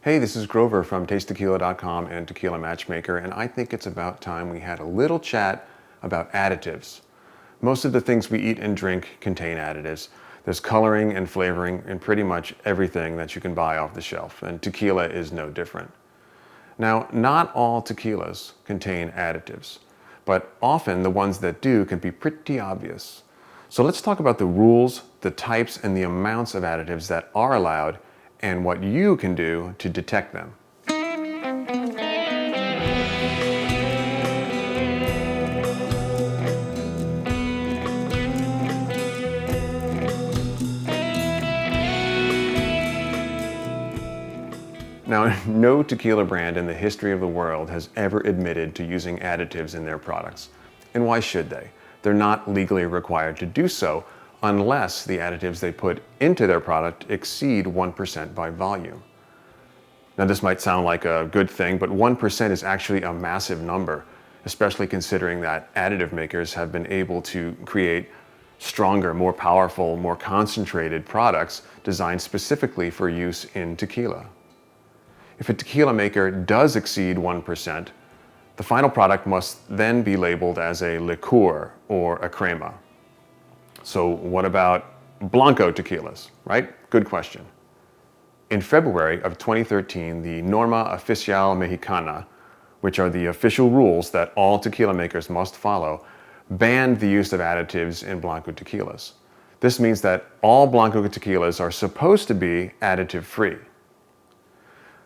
Hey, this is Grover from TasteTequila.com and Tequila Matchmaker, and I think it's about time we had a little chat about additives. Most of the things we eat and drink contain additives. There's coloring and flavoring in pretty much everything that you can buy off the shelf, and tequila is no different. Now, not all tequilas contain additives, but often the ones that do can be pretty obvious. So let's talk about the rules, the types, and the amounts of additives that are allowed and what you can do to detect them. Now, no tequila brand in the history of the world has ever admitted to using additives in their products. And why should they? They're not legally required to do so unless the additives they put into their product exceed 1% by volume. Now, this might sound like a good thing, but 1% is actually a massive number, especially considering that additive makers have been able to create stronger, more powerful, more concentrated products designed specifically for use in tequila. If a tequila maker does exceed 1%, the final product must then be labeled as a liqueur or a crema. So what about Blanco tequilas, right? Good question. In February of 2013, the Norma Oficial Mexicana, which are the official rules that all tequila makers must follow, banned the use of additives in Blanco tequilas. This means that all Blanco tequilas are supposed to be additive-free.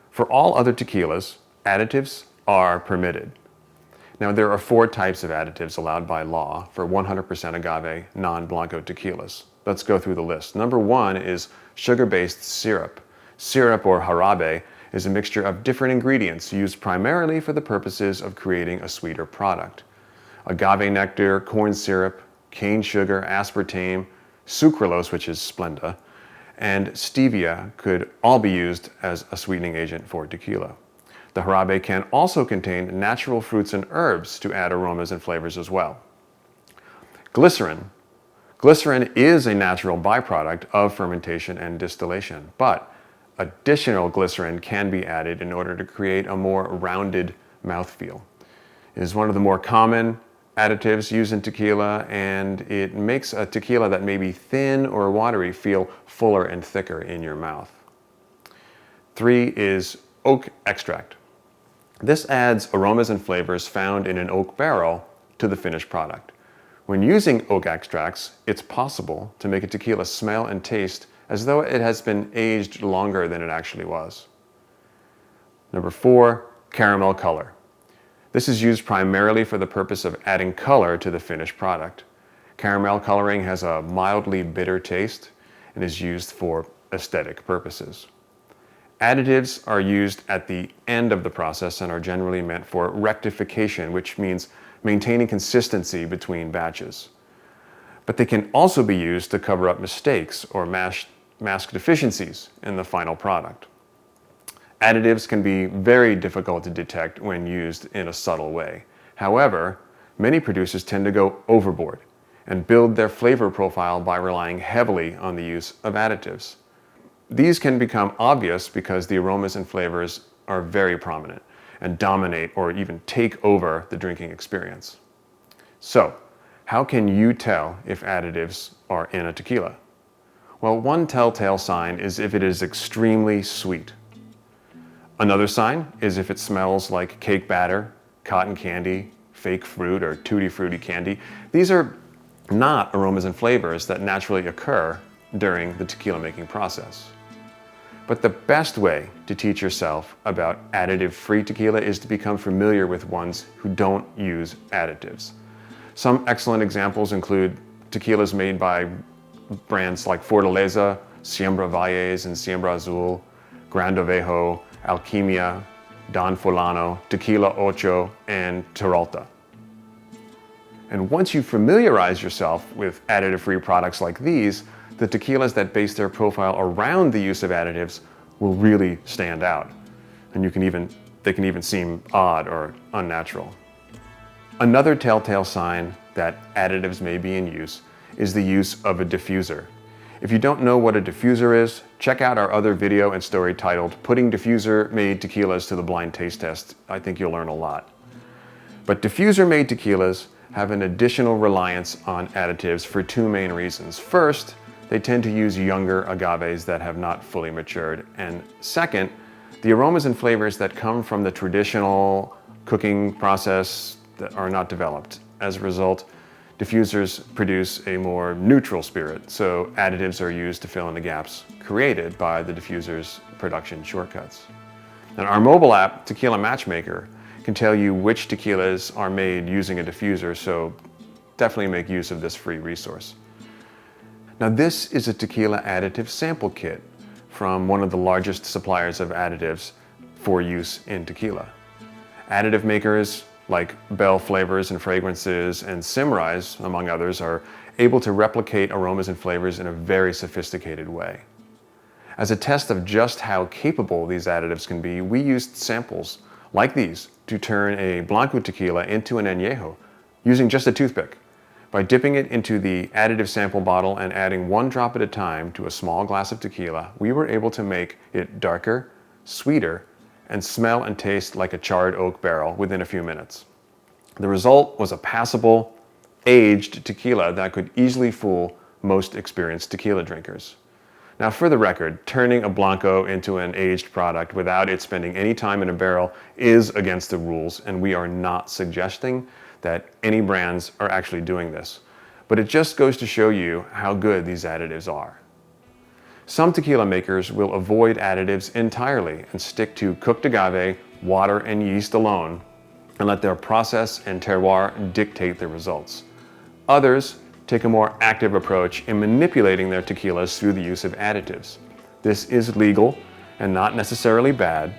For all other tequilas, additives are permitted. Now, there are 4 types of additives allowed by law for 100% agave non-Blanco tequilas. Let's go through the list. Number 1 is sugar-based syrup. Syrup, or jarabe, is a mixture of different ingredients used primarily for the purposes of creating a sweeter product. Agave nectar, corn syrup, cane sugar, aspartame, sucralose, which is Splenda, and stevia could all be used as a sweetening agent for tequila. The jarabe can also contain natural fruits and herbs to add aromas and flavors as well. Glycerin. Glycerin is a natural byproduct of fermentation and distillation, but additional glycerin can be added in order to create a more rounded mouthfeel. It is one of the more common additives used in tequila, and it makes a tequila that may be thin or watery feel fuller and thicker in your mouth. 3 is oak extract. This adds aromas and flavors found in an oak barrel to the finished product. When using oak extracts, it's possible to make a tequila smell and taste as though it has been aged longer than it actually was. Number 4, caramel color. This is used primarily for the purpose of adding color to the finished product. Caramel coloring has a mildly bitter taste and is used for aesthetic purposes. Additives are used at the end of the process and are generally meant for rectification, which means maintaining consistency between batches. But they can also be used to cover up mistakes or mask deficiencies in the final product. Additives can be very difficult to detect when used in a subtle way. However, many producers tend to go overboard and build their flavor profile by relying heavily on the use of additives. These can become obvious because the aromas and flavors are very prominent and dominate or even take over the drinking experience. So, how can you tell if additives are in a tequila? Well, one telltale sign is if it is extremely sweet. Another sign is if it smells like cake batter, cotton candy, fake fruit, or tutti frutti candy. These are not aromas and flavors that naturally occur during the tequila making process. But the best way to teach yourself about additive-free tequila is to become familiar with ones who don't use additives. Some excellent examples include tequilas made by brands like Fortaleza, Siembra Valles and Siembra Azul, Gran Ovejo, Alquimia, Don Fulano, Tequila Ocho, and Terralta. And once you familiarize yourself with additive-free products like these, the tequilas that base their profile around the use of additives will really stand out. And they can even seem odd or unnatural. Another telltale sign that additives may be in use is the use of a diffuser. If you don't know what a diffuser is, check out our other video and story titled Putting Diffuser-Made Tequilas to the Blind Taste Test. I think you'll learn a lot. But diffuser-made tequilas have an additional reliance on additives for two main reasons. First, they tend to use younger agaves that have not fully matured. And second, the aromas and flavors that come from the traditional cooking process that are not developed. As a result, diffusers produce a more neutral spirit, so additives are used to fill in the gaps created by the diffuser's production shortcuts. And our mobile app, Tequila Matchmaker, can tell you which tequilas are made using a diffuser, so definitely make use of this free resource. Now this is a tequila additive sample kit from one of the largest suppliers of additives for use in tequila. Additive makers like Bell Flavors and Fragrances and Simrise, among others, are able to replicate aromas and flavors in a very sophisticated way. As a test of just how capable these additives can be, we used samples like these to turn a Blanco tequila into an Añejo using just a toothpick. By dipping it into the additive sample bottle and adding 1 drop at a time to a small glass of tequila, we were able to make it darker, sweeter, and smell and taste like a charred oak barrel within a few minutes. The result was a passable, aged tequila that could easily fool most experienced tequila drinkers. Now for the record, turning a Blanco into an aged product without it spending any time in a barrel is against the rules, and we are not suggesting that any brands are actually doing this. But it just goes to show you how good these additives are. Some tequila makers will avoid additives entirely and stick to cooked agave, water, and yeast alone, and let their process and terroir dictate the results. Others take a more active approach in manipulating their tequilas through the use of additives. This is legal and not necessarily bad,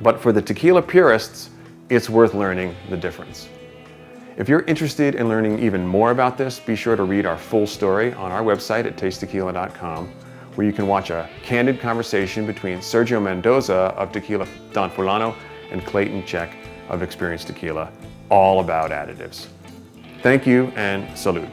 but for the tequila purists, it's worth learning the difference. If you're interested in learning even more about this, be sure to read our full story on our website at tastetequila.com, where you can watch a candid conversation between Sergio Mendoza of Tequila Don Fulano and Clayton Check of Experienced Tequila, all about additives. Thank you and salud.